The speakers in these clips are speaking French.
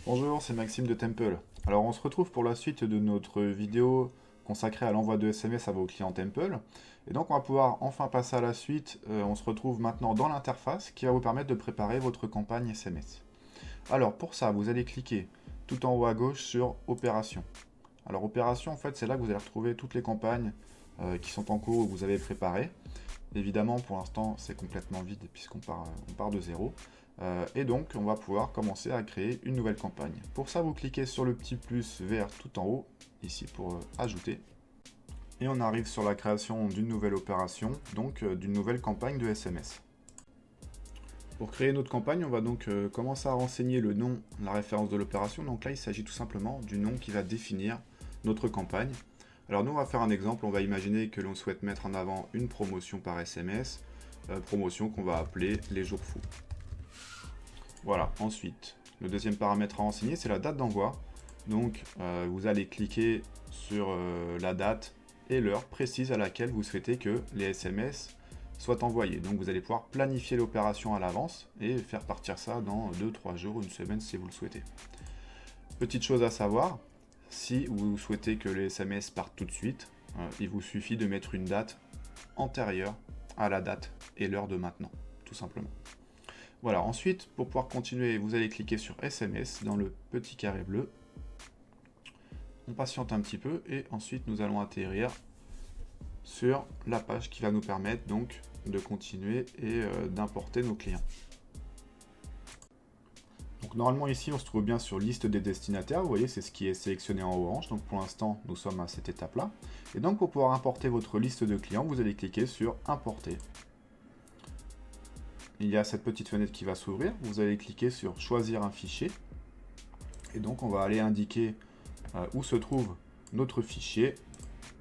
Bonjour, c'est Maxime de Temple. Alors on se retrouve pour la suite de notre vidéo consacrée à l'envoi de SMS à vos clients Temple. Et donc on va pouvoir enfin passer à la suite. On se retrouve maintenant dans l'interface qui va vous permettre de préparer votre campagne SMS. Alors pour ça, vous allez cliquer tout en haut à gauche sur Opération. Alors Opération, en fait, c'est là que vous allez retrouver toutes les campagnes qui sont en cours ou que vous avez préparées. Évidemment, pour l'instant, c'est complètement vide puisqu'on part de zéro. Et donc, on va pouvoir commencer à créer une nouvelle campagne. Pour ça, vous cliquez sur le petit plus vert tout en haut, ici pour ajouter. Et on arrive sur la création d'une nouvelle opération, donc d'une nouvelle campagne de SMS. Pour créer notre campagne, on va donc commencer à renseigner le nom, la référence de l'opération. Donc là, il s'agit tout simplement du nom qui va définir notre campagne. Alors nous, on va faire un exemple. On va imaginer que l'on souhaite mettre en avant une promotion par SMS, promotion qu'on va appeler les jours fous. Voilà, ensuite, le deuxième paramètre à renseigner, c'est la date d'envoi. Donc, vous allez cliquer sur la date et l'heure précise à laquelle vous souhaitez que les SMS soient envoyés. Donc, vous allez pouvoir planifier l'opération à l'avance et faire partir ça dans 2-3 jours, une semaine si vous le souhaitez. Petite chose à savoir, si vous souhaitez que les SMS partent tout de suite, il vous suffit de mettre une date antérieure à la date et l'heure de maintenant, tout simplement. Voilà, ensuite, pour pouvoir continuer, vous allez cliquer sur SMS dans le petit carré bleu. On patiente un petit peu et ensuite nous allons atterrir sur la page qui va nous permettre donc de continuer et d'importer nos clients. Donc normalement ici on se trouve bien sur liste des destinataires, vous voyez c'est ce qui est sélectionné en orange, donc pour l'instant nous sommes à cette étape là. Et donc pour pouvoir importer votre liste de clients, vous allez cliquer sur importer. Il y a cette petite fenêtre qui va s'ouvrir, vous allez cliquer sur choisir un fichier, et donc on va aller indiquer où se trouve notre fichier.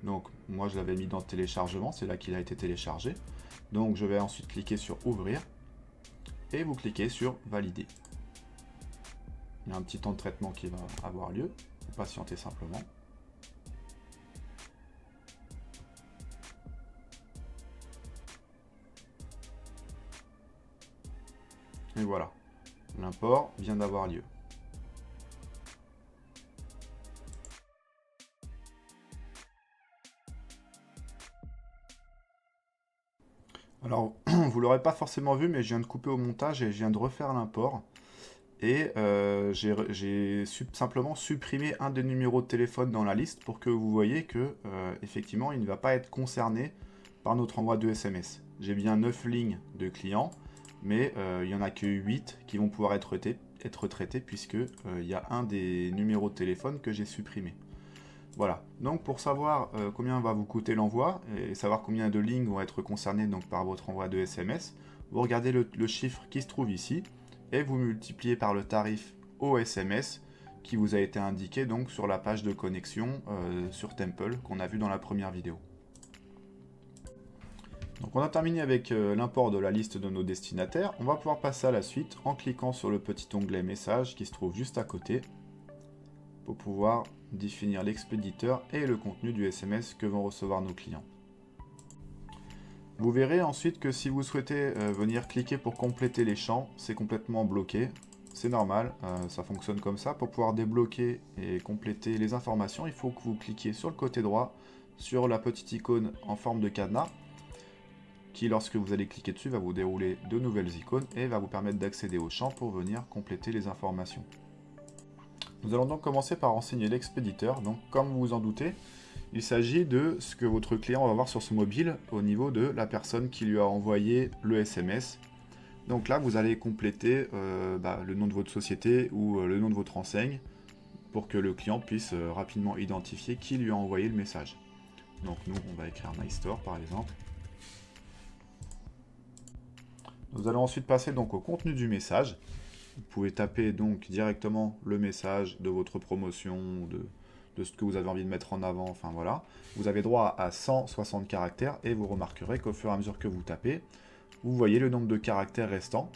Donc moi je l'avais mis dans téléchargement, c'est là qu'il a été téléchargé. Donc je vais ensuite cliquer sur ouvrir, et vous cliquez sur valider. Il y a un petit temps de traitement qui va avoir lieu, vous patientez simplement. Et voilà, l'import vient d'avoir lieu. Alors, vous l'aurez pas forcément vu, mais je viens de couper au montage et je viens de refaire l'import. Et j'ai simplement supprimé un des numéros de téléphone dans la liste pour que vous voyez que, effectivement, il ne va pas être concerné par notre envoi de SMS. J'ai bien 9 lignes de clients, mais il n'y en a que 8 qui vont pouvoir être traités puisque il y a un des numéros de téléphone que j'ai supprimé. Voilà, donc pour savoir combien va vous coûter l'envoi et savoir combien de lignes vont être concernées donc, par votre envoi de SMS, vous regardez le chiffre qui se trouve ici et vous multipliez par le tarif au SMS qui vous a été indiqué donc, sur la page de connexion sur Temple qu'on a vu dans la première vidéo. Donc on a terminé avec l'import de la liste de nos destinataires. On va pouvoir passer à la suite en cliquant sur le petit onglet message qui se trouve juste à côté pour pouvoir définir l'expéditeur et le contenu du SMS que vont recevoir nos clients. Vous verrez ensuite que si vous souhaitez venir cliquer pour compléter les champs, c'est complètement bloqué. C'est normal, ça fonctionne comme ça. Pour pouvoir débloquer et compléter les informations, il faut que vous cliquiez sur le côté droit, sur la petite icône en forme de cadenas, qui lorsque vous allez cliquer dessus va vous dérouler de nouvelles icônes et va vous permettre d'accéder au champ pour venir compléter les informations. Nous allons donc commencer par renseigner l'expéditeur. Donc comme vous vous en doutez, il s'agit de ce que votre client va voir sur ce mobile au niveau de la personne qui lui a envoyé le SMS. Donc là, vous allez compléter le nom de votre société ou le nom de votre enseigne pour que le client puisse rapidement identifier qui lui a envoyé le message. Donc nous, on va écrire MyStore par exemple. Nous allons ensuite passer donc au contenu du message. Vous pouvez taper donc directement le message de votre promotion, de ce que vous avez envie de mettre en avant, enfin voilà. Vous avez droit à 160 caractères et vous remarquerez qu'au fur et à mesure que vous tapez, vous voyez le nombre de caractères restants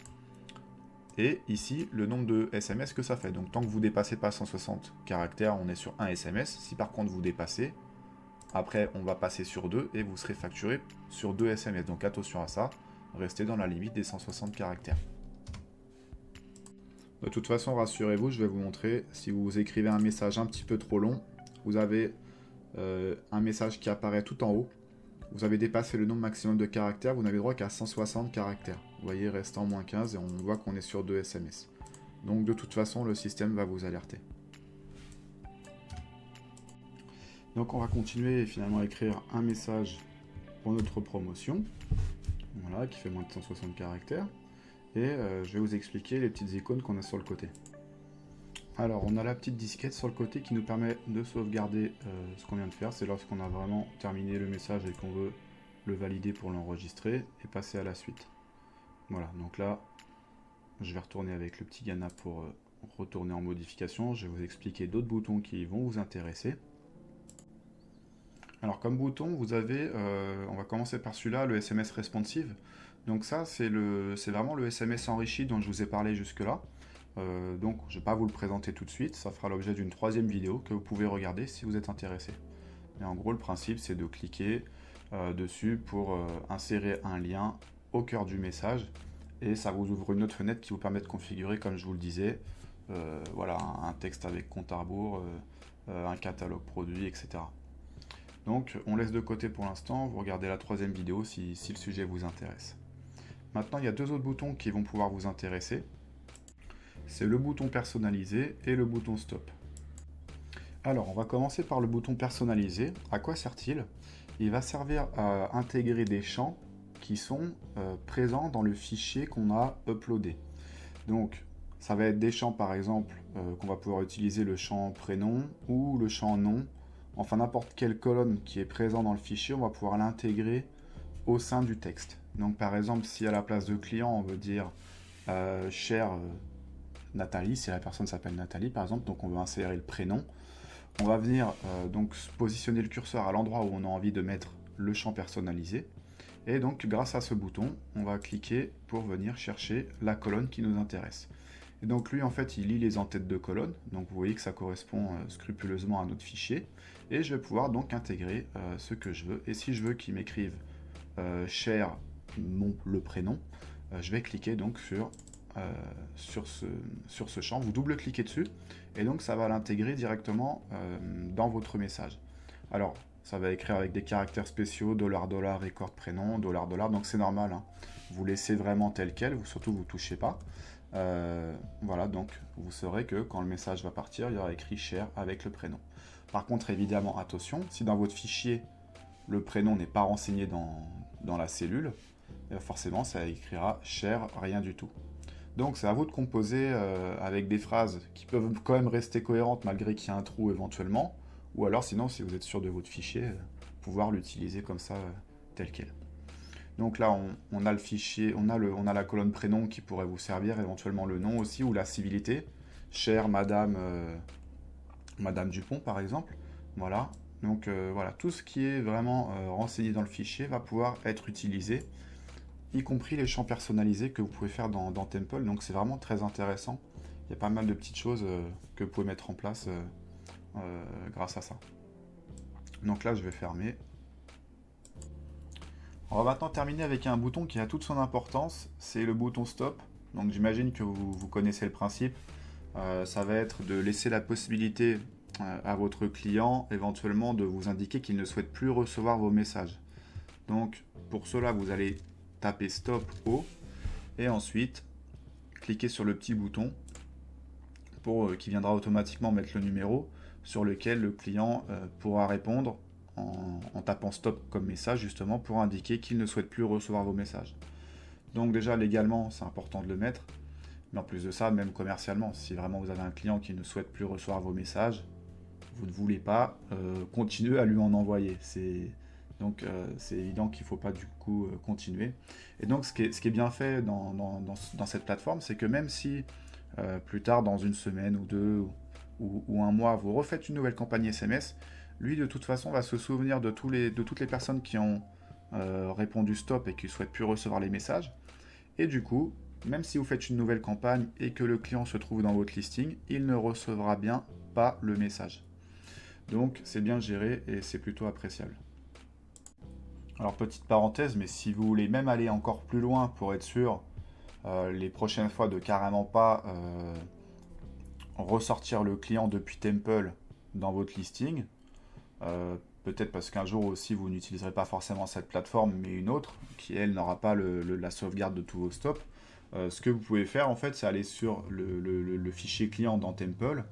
et ici le nombre de SMS que ça fait. Donc tant que vous ne dépassez pas 160 caractères, on est sur un SMS. Si par contre vous dépassez, après on va passer sur 2 et vous serez facturé sur 2 SMS. Donc attention à ça, restez dans la limite des 160 caractères. De toute façon, rassurez-vous, je vais vous montrer. Si vous écrivez un message un petit peu trop long, vous avez un message qui apparaît tout en haut. Vous avez dépassé le nombre maximum de caractères, vous n'avez droit qu'à 160 caractères. Vous voyez, restant moins 15 et on voit qu'on est sur 2 SMS. Donc de toute façon, le système va vous alerter. Donc on va continuer finalement à écrire un message pour notre promotion. Voilà, qui fait moins de 160 caractères. Et je vais vous expliquer les petites icônes qu'on a sur le côté. Alors, on a la petite disquette sur le côté qui nous permet de sauvegarder ce qu'on vient de faire. C'est lorsqu'on a vraiment terminé le message et qu'on veut le valider pour l'enregistrer et passer à la suite. Voilà, donc là, je vais retourner avec le petit Ghana pour retourner en modification. Je vais vous expliquer d'autres boutons qui vont vous intéresser. Alors, comme bouton, vous avez, on va commencer par celui-là, le SMS responsive. Donc ça, c'est vraiment le SMS enrichi dont je vous ai parlé jusque-là. Donc je ne vais pas vous le présenter tout de suite, ça fera l'objet d'une troisième vidéo que vous pouvez regarder si vous êtes intéressé. Et en gros, le principe, c'est de cliquer dessus pour insérer un lien au cœur du message. Et ça vous ouvre une autre fenêtre qui vous permet de configurer, comme je vous le disais, voilà, un texte avec compte à rebours, un catalogue produit, etc. Donc on laisse de côté pour l'instant, vous regardez la troisième vidéo si le sujet vous intéresse. Maintenant, il y a deux autres boutons qui vont pouvoir vous intéresser. C'est le bouton personnalisé et le bouton stop. Alors, on va commencer par le bouton personnalisé. À quoi sert-il? Il va servir à intégrer des champs qui sont présents dans le fichier qu'on a uploadé. Donc, ça va être des champs, par exemple, qu'on va pouvoir utiliser le champ prénom ou le champ nom. Enfin, n'importe quelle colonne qui est présente dans le fichier, on va pouvoir l'intégrer au sein du texte. Donc, par exemple, si à la place de client, on veut dire cher Nathalie, si la personne s'appelle Nathalie par exemple, donc on veut insérer le prénom, on va venir donc positionner le curseur à l'endroit où on a envie de mettre le champ personnalisé, et donc grâce à ce bouton, on va cliquer pour venir chercher la colonne qui nous intéresse. Et donc lui en fait il lit les en-têtes de colonne, donc vous voyez que ça correspond scrupuleusement à notre fichier, et je vais pouvoir donc intégrer ce que je veux, et si je veux qu'il m'écrive cher le prénom, je vais cliquer donc sur ce champ, vous double-cliquez dessus, et donc ça va l'intégrer directement dans votre message. Alors, ça va écrire avec des caractères spéciaux, $, record prénom, $, donc c'est normal, hein. Vous laissez vraiment tel quel, surtout vous ne touchez pas. Voilà, donc vous saurez que quand le message va partir, il y aura écrit cher avec le prénom. Par contre, évidemment, attention, si dans votre fichier, le prénom n'est pas renseigné dans la cellule, forcément, ça écrira cher, rien du tout. Donc c'est à vous de composer avec des phrases qui peuvent quand même rester cohérentes malgré qu'il y a un trou éventuellement, ou alors sinon si vous êtes sûr de votre fichier, pouvoir l'utiliser comme ça tel quel. Donc là on a le fichier, on a la colonne prénom qui pourrait vous servir, éventuellement le nom aussi, ou la civilité, chère Madame Dupont par exemple. Voilà, donc voilà, tout ce qui est vraiment renseigné dans le fichier va pouvoir être utilisé, y compris les champs personnalisés que vous pouvez faire dans Temple, donc c'est vraiment très intéressant. Il y a pas mal de petites choses que vous pouvez mettre en place grâce à ça. Donc là je vais fermer. On va maintenant terminer avec un bouton qui a toute son importance, c'est le bouton stop. Donc j'imagine que vous connaissez le principe. Ça va être de laisser la possibilité à votre client éventuellement de vous indiquer qu'il ne souhaite plus recevoir vos messages. Donc pour cela vous allez taper stop haut et ensuite cliquez sur le petit bouton qui viendra automatiquement mettre le numéro sur lequel le client pourra répondre en tapant stop comme message justement pour indiquer qu'il ne souhaite plus recevoir vos messages. Donc déjà légalement c'est important de le mettre, mais en plus de ça même commercialement, si vraiment vous avez un client qui ne souhaite plus recevoir vos messages, vous ne voulez pas continuer à lui en envoyer. Donc c'est évident qu'il ne faut pas du coup continuer. Et donc ce qui est bien fait dans cette plateforme, c'est que même si plus tard, dans une semaine ou deux ou un mois, vous refaites une nouvelle campagne SMS, lui de toute façon va se souvenir de toutes les personnes qui ont répondu stop et qui ne souhaitent plus recevoir les messages. Et du coup, même si vous faites une nouvelle campagne et que le client se trouve dans votre listing, il ne recevra bien pas le message. Donc c'est bien géré et c'est plutôt appréciable. Alors petite parenthèse, mais si vous voulez même aller encore plus loin pour être sûr les prochaines fois de carrément pas ressortir le client depuis Temple dans votre listing. Peut-être parce qu'un jour aussi vous n'utiliserez pas forcément cette plateforme mais une autre qui elle n'aura pas la sauvegarde de tous vos stops. Ce que vous pouvez faire en fait c'est aller sur le fichier client dans Temple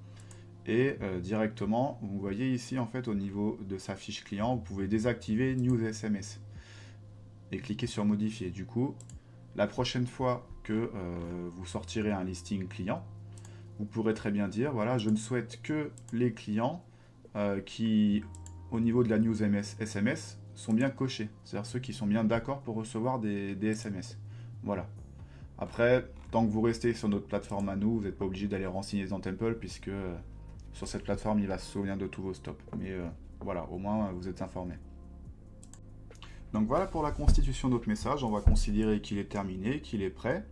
et directement vous voyez ici en fait au niveau de sa fiche client vous pouvez désactiver News SMS et cliquer sur modifier. Du coup la prochaine fois que vous sortirez un listing client vous pourrez très bien dire voilà je ne souhaite que les clients qui au niveau de la news SMS sont bien cochés, c'est-à-dire ceux qui sont bien d'accord pour recevoir des SMS. Voilà. Après, tant que vous restez sur notre plateforme à nous, vous n'êtes pas obligé d'aller renseigner dans Temple, puisque sur cette plateforme, il va se souvenir de tous vos stops. Mais voilà, au moins, vous êtes informé. Donc voilà pour la constitution de notre message. On va considérer qu'il est terminé, qu'il est prêt,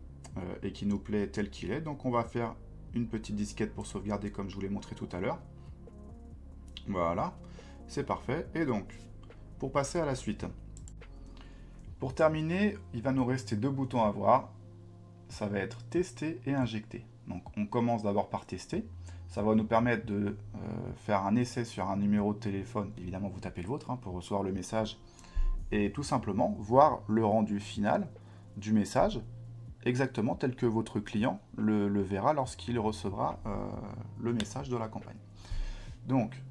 et qu'il nous plaît tel qu'il est. Donc on va faire une petite disquette pour sauvegarder, comme je vous l'ai montré tout à l'heure. Voilà. C'est parfait. Et donc, pour passer à la suite. Pour terminer, il va nous rester deux boutons à voir. Ça va être tester et injecter. Donc, on commence d'abord par tester. Ça va nous permettre de faire un essai sur un numéro de téléphone. Évidemment, vous tapez le vôtre pour recevoir le message. Et tout simplement, voir le rendu final du message, exactement tel que votre client le verra lorsqu'il recevra le message de la campagne. Donc,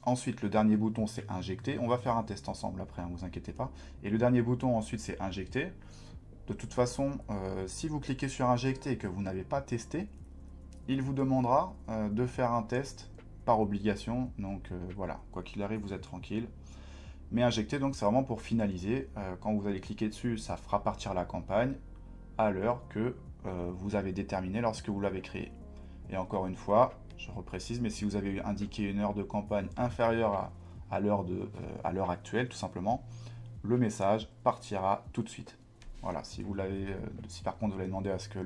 ensuite, le dernier bouton, c'est injecter. On va faire un test ensemble après, ne vous inquiétez pas. Et le dernier bouton, ensuite, c'est injecter. De toute façon, si vous cliquez sur injecter et que vous n'avez pas testé, il vous demandera de faire un test par obligation. Donc voilà, quoi qu'il arrive, vous êtes tranquille. Mais injecter, donc, c'est vraiment pour finaliser. Quand vous allez cliquer dessus, ça fera partir la campagne à l'heure que vous avez déterminée lorsque vous l'avez créée. Et encore une fois, je reprécise, mais si vous avez indiqué une heure de campagne inférieure à l'heure actuelle, tout simplement, le message partira tout de suite. Voilà, si par contre vous l'avez demandé à ce que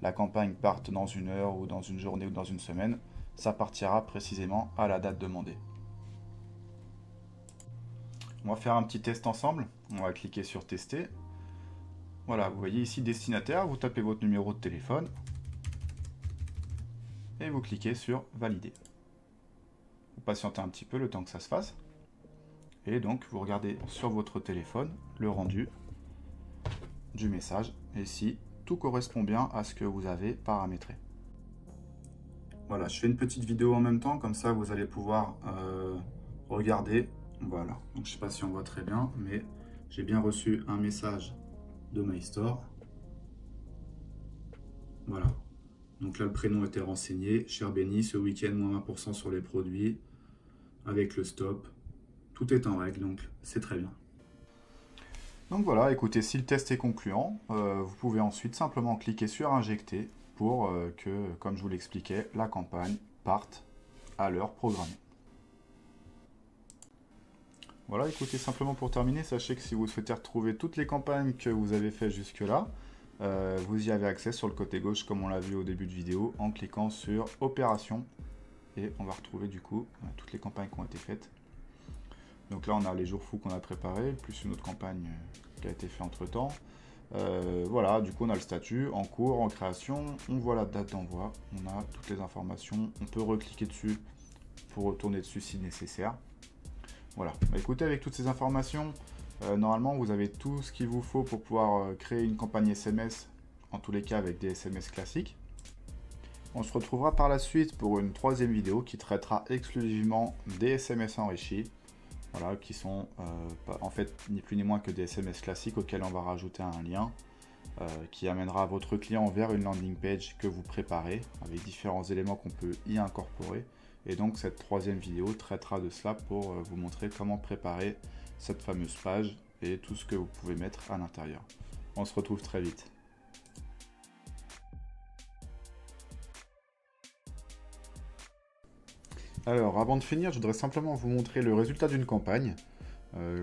la campagne parte dans une heure ou dans une journée ou dans une semaine, ça partira précisément à la date demandée. On va faire un petit test ensemble. On va cliquer sur tester. Voilà, vous voyez ici destinataire, vous tapez votre numéro de téléphone. Et vous cliquez sur valider. Vous patientez un petit peu le temps que ça se fasse. Et donc vous regardez sur votre téléphone le rendu du message et si tout correspond bien à ce que vous avez paramétré. Voilà, je fais une petite vidéo en même temps, comme ça vous allez pouvoir regarder. Voilà, donc je ne sais pas si on voit très bien, mais j'ai bien reçu un message de MyStore. Voilà. Donc là, le prénom était renseigné. Cher Benny, ce week-end, moins 20% sur les produits, avec le stop. Tout est en règle, donc c'est très bien. Donc voilà, écoutez, si le test est concluant, vous pouvez ensuite simplement cliquer sur injecter pour que, comme je vous l'expliquais, la campagne parte à l'heure programmée. Voilà, écoutez, simplement pour terminer, sachez que si vous souhaitez retrouver toutes les campagnes que vous avez faites jusque-là, vous y avez accès sur le côté gauche comme on l'a vu au début de vidéo en cliquant sur opération et on va retrouver du coup toutes les campagnes qui ont été faites. Donc là on a les jours fous qu'on a préparés plus une autre campagne qui a été faite entre temps. Voilà, du coup on a le statut en cours, en création, on voit la date d'envoi, on a toutes les informations, on peut recliquer dessus pour retourner dessus si nécessaire. Voilà, bah, écoutez, avec toutes ces informations, normalement, vous avez tout ce qu'il vous faut pour pouvoir créer une campagne SMS, en tous les cas avec des SMS classiques. On se retrouvera par la suite pour une troisième vidéo qui traitera exclusivement des SMS enrichis, voilà, qui sont en fait ni plus ni moins que des SMS classiques auxquels on va rajouter un lien qui amènera votre client vers une landing page que vous préparez avec différents éléments qu'on peut y incorporer. Et donc cette troisième vidéo traitera de cela pour vous montrer comment préparer cette fameuse page et tout ce que vous pouvez mettre à l'intérieur. On se retrouve très vite. Alors avant de finir, je voudrais simplement vous montrer le résultat d'une campagne.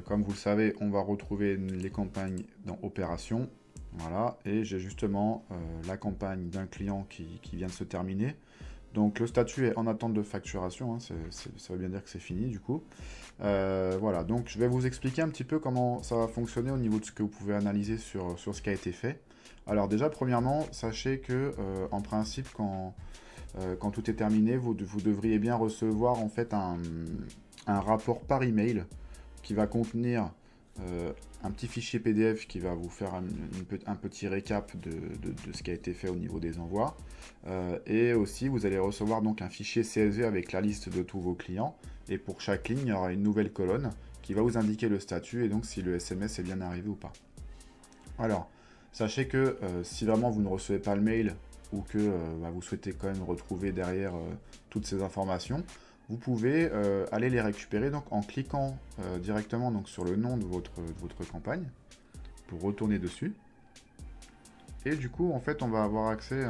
Comme vous le savez, on va retrouver les campagnes dans Opération. Voilà, et j'ai justement la campagne d'un client qui vient de se terminer. Donc le statut est en attente de facturation, hein, ça veut bien dire que c'est fini du coup. Voilà, donc je vais vous expliquer un petit peu comment ça va fonctionner au niveau de ce que vous pouvez analyser sur ce qui a été fait. Alors déjà, premièrement, sachez que en principe, quand quand tout est terminé, vous devriez bien recevoir en fait un rapport par email qui va contenir un petit fichier PDF qui va vous faire un petit récap de ce qui a été fait au niveau des envois. Et aussi, vous allez recevoir donc un fichier CSV avec la liste de tous vos clients. Et pour chaque ligne, il y aura une nouvelle colonne qui va vous indiquer le statut et donc si le SMS est bien arrivé ou pas. Alors, sachez que si vraiment vous ne recevez pas le mail ou que vous souhaitez quand même retrouver derrière toutes ces informations, vous pouvez aller les récupérer donc, en cliquant directement donc, sur le nom de votre campagne pour retourner dessus. Et du coup, en fait, on va avoir accès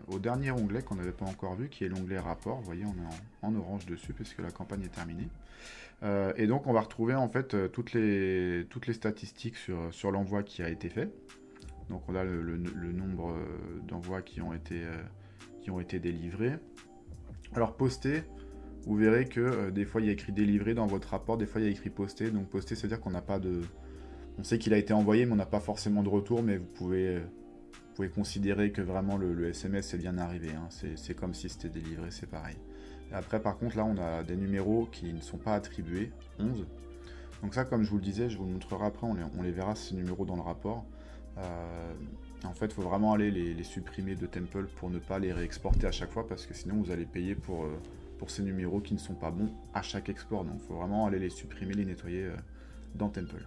au dernier onglet qu'on n'avait pas encore vu, qui est l'onglet rapport. Vous voyez, on est en orange dessus parce que la campagne est terminée. Et donc, on va retrouver en fait toutes les statistiques sur l'envoi qui a été fait. Donc, on a le nombre d'envois qui ont été délivrés. Alors, posté, vous verrez que des fois, il y a écrit délivré dans votre rapport, des fois, il y a écrit posté. Donc, posté, c'est-à-dire qu'on n'a pas de... On sait qu'il a été envoyé, mais on n'a pas forcément de retour, mais vous pouvez considérer que vraiment le SMS est bien arrivé. Hein. C'est comme si c'était délivré, c'est pareil. Et après, par contre, là, on a des numéros qui ne sont pas attribués, 11. Donc ça, comme je vous le disais, je vous le montrerai après, on les verra, ces numéros dans le rapport. En fait, il faut vraiment aller les supprimer de Temple pour ne pas les réexporter à chaque fois, parce que sinon, vous allez payer pour ces numéros qui ne sont pas bons à chaque export. Donc, il faut vraiment aller les supprimer, les nettoyer dans Temple.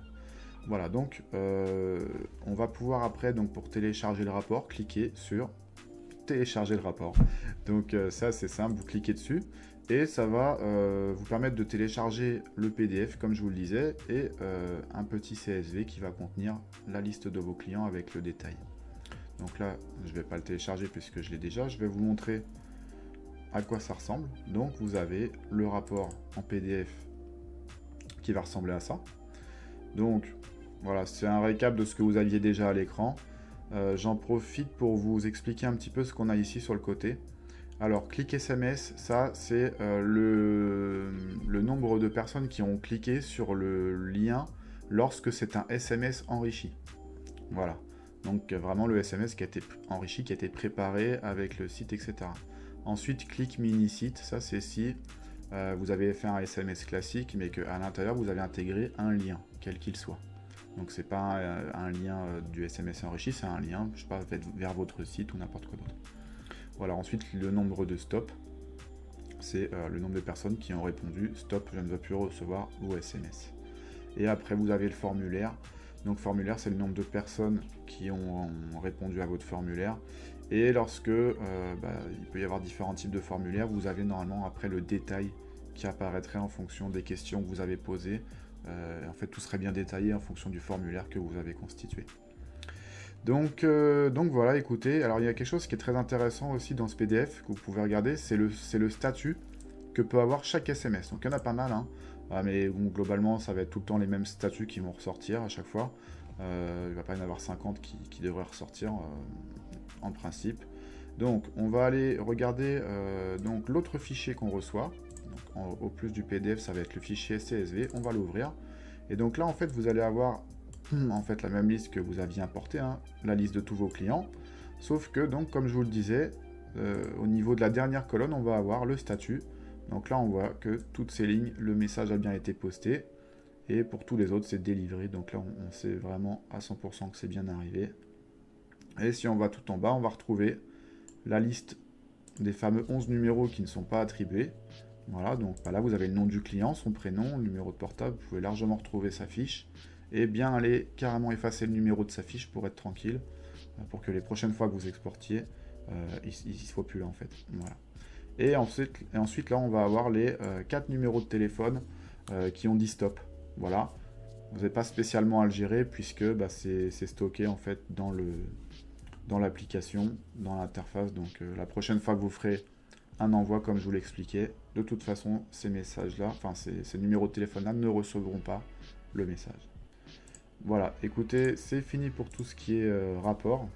Voilà, donc on va pouvoir après, donc, pour télécharger le rapport, cliquer sur télécharger le rapport. Donc ça c'est simple, vous cliquez dessus et ça va vous permettre de télécharger le PDF comme je vous le disais et un petit CSV qui va contenir la liste de vos clients avec le détail. Donc là je ne vais pas le télécharger puisque je l'ai déjà, je vais vous montrer à quoi ça ressemble. Donc vous avez le rapport en PDF qui va ressembler à ça. Donc voilà, c'est un récap de ce que vous aviez déjà à l'écran. J'en profite pour vous expliquer un petit peu ce qu'on a ici sur le côté. Alors, clic SMS, ça c'est le nombre de personnes qui ont cliqué sur le lien lorsque c'est un SMS enrichi. Voilà, donc vraiment le SMS qui a été enrichi, qui a été préparé avec le site, etc. Ensuite, clic mini-site, ça c'est si vous avez fait un SMS classique, mais qu'à l'intérieur vous avez intégré un lien, quel qu'il soit. Donc c'est pas un lien du SMS enrichi, c'est un lien, je sais pas, vers votre site ou n'importe quoi d'autre. Voilà, ensuite le nombre de stop, c'est le nombre de personnes qui ont répondu stop, je ne veux plus recevoir vos SMS. Et après vous avez le formulaire. Donc formulaire, c'est le nombre de personnes qui ont répondu à votre formulaire. Et lorsque il peut y avoir différents types de formulaires, vous avez normalement après le détail qui apparaîtrait en fonction des questions que vous avez posées. En fait, tout serait bien détaillé en fonction du formulaire que vous avez constitué. Donc voilà, écoutez, alors il y a quelque chose qui est très intéressant aussi dans ce PDF que vous pouvez regarder, c'est le statut que peut avoir chaque SMS. Donc il y en a pas mal, hein, mais bon, globalement, ça va être tout le temps les mêmes statuts qui vont ressortir à chaque fois. Il ne va pas y en avoir 50 qui devraient ressortir en principe. Donc on va aller regarder donc l'autre fichier qu'on reçoit. Donc, au plus du PDF, ça va être le fichier CSV, on va l'ouvrir. Et donc là, en fait, vous allez avoir en fait la même liste que vous aviez importée, hein, la liste de tous vos clients. Sauf que, donc, comme je vous le disais, au niveau de la dernière colonne, on va avoir le statut. Donc là, on voit que toutes ces lignes, le message a bien été posté. Et pour tous les autres, c'est délivré. Donc là, on sait vraiment à 100% que c'est bien arrivé. Et si on va tout en bas, on va retrouver la liste des fameux 11 numéros qui ne sont pas attribués. Voilà, donc là vous avez le nom du client, son prénom, le numéro de portable, vous pouvez largement retrouver sa fiche et bien aller carrément effacer le numéro de sa fiche pour être tranquille, pour que les prochaines fois que vous exportiez, il ne soit plus là en fait. Voilà. Et ensuite là on va avoir les 4 numéros de téléphone qui ont dit stop. Voilà, vous n'avez pas spécialement à le gérer puisque c'est stocké en fait dans l'application, dans l'interface. Donc la prochaine fois que vous ferez un envoi, comme je vous l'expliquais, de toute façon, ces messages-là, enfin ces numéros de téléphone-là ne recevront pas le message. Voilà, écoutez, c'est fini pour tout ce qui est rapport.